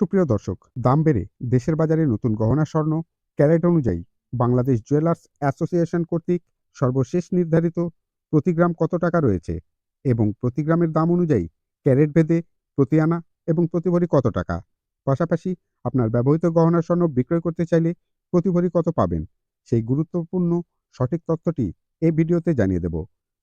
সুপ্রিয় দর্শক, দাম বেড়ে দেশের বাজারে নতুন গহনা স্বর্ণ ক্যারেট অনুযায়ী বাংলাদেশ জুয়েলার্স অ্যাসোসিয়েশন কর্তৃক সর্বশেষ নির্ধারিত প্রতি গ্রাম কত টাকা রয়েছে এবং প্রতি গ্রামের দাম অনুযায়ী ক্যারেট ভেদে প্রতি আনা এবং প্রতি ভরি কত টাকা। পাশাপাশি আপনার ব্যবহৃত গহনা স্বর্ণ বিক্রয় করতে চাইলে প্রতি ভরি কত পাবেন, সেই গুরুত্বপূর্ণ সঠিক তথ্যটি এই ভিডিওতে জানিয়ে দেব।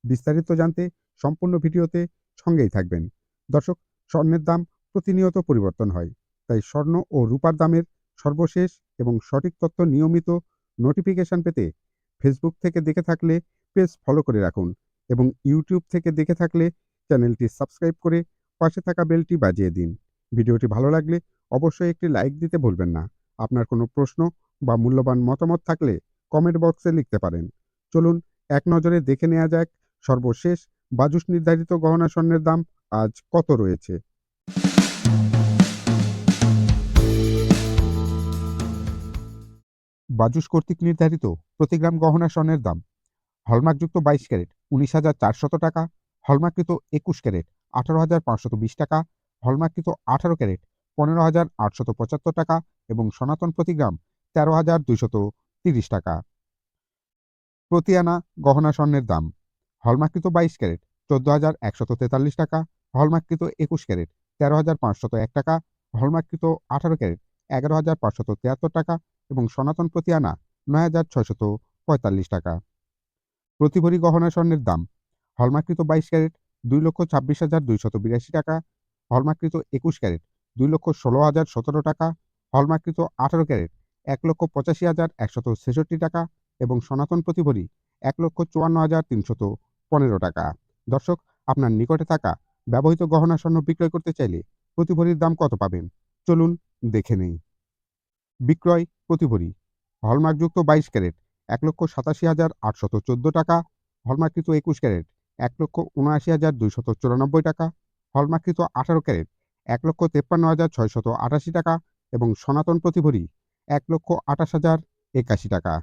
বিস্তারিত জানতে সম্পূর্ণ ভিডিওতে সঙ্গেই থাকবেন। দর্শক, স্বর্ণের দাম প্রতিনিয়ত পরিবর্তন হয়, তাই স্বর্ণ ও রূপার দামের সর্বশেষ এবং সঠিক তথ্য নিয়মিত নোটিফিকেশন পেতে ফেসবুক থেকে দেখে থাকলে পেজ ফলো করে রাখুন এবং ইউটিউব থেকে দেখে থাকলে চ্যানেলটি সাবস্ক্রাইব করে পাশে থাকা বেলটি বাজিয়ে দিন। ভিডিওটি ভালো লাগলে অবশ্যই একটি লাইক দিতে ভুলবেন না। আপনার কোনো প্রশ্ন বা মূল্যবান মতামত থাকলে কমেন্ট বক্সে লিখতে পারেন। চলুন এক নজরে দেখে নেওয়া যাক সর্বশেষ বাজুস নির্ধারিত গহনা স্বর্ণের দাম আজ কত রয়েছে। বাজুস কর্তৃক নির্ধারিত প্রতি গ্রাম গহনা স্বর্ণের দাম: হলমার্কযুক্ত 22 ক্যারেট 19,400 টাকা, হলমার্ককৃত 21 ক্যারেট 18,520 টাকা, হলমার্ককৃত 18 ক্যারেট 15,875 টাকা এবং সনাতন প্রতি গ্রাম 13,230 টাকা। প্রতি আনা গহনা স্বর্ণের দাম: হলমার্ককৃত 22 ক্যারেট 14,143 টাকা, হলমার্ককৃত 21 ক্যারেট 13,501 টাকা, হলমার্ককৃত 18 ক্যারেট 11,573 টাকা এবং সনাতন প্রতি আনা 9,645 টাকা। প্রতি ভরি গহনা স্বর্ণের দাম: হলমার্ককৃত 22 ক্যারেট 2,26,282 টাকা, হলমার্ককৃত 21 ক্যারেট 2,16,017 টাকা, হলমার্ককৃত 18 ক্যারেট 1,85,166 টাকা এবং সনাতন প্রতি ভরি 1,54,315 টাকা। দর্শক, আপনার নিকটে থাকা ব্যবহৃত গহনা স্বর্ণ বিক্রয় করতে চাইলে প্রতি ভরির দাম কত পাবেন, চলুন দেখে নেই। বিক্রয় প্রতি ভরি: হলমার্কযুক্ত 22 ক্যারেট 1,87,814 টাকা, হলমার্ককৃত 21 ক্যারেট 1,79,294 টাকা, হলমার্ককৃত 18 ক্যারেট 1,53,688 টাকা এবং সনাতন প্রতি ভরি 1,28,081 টাকা।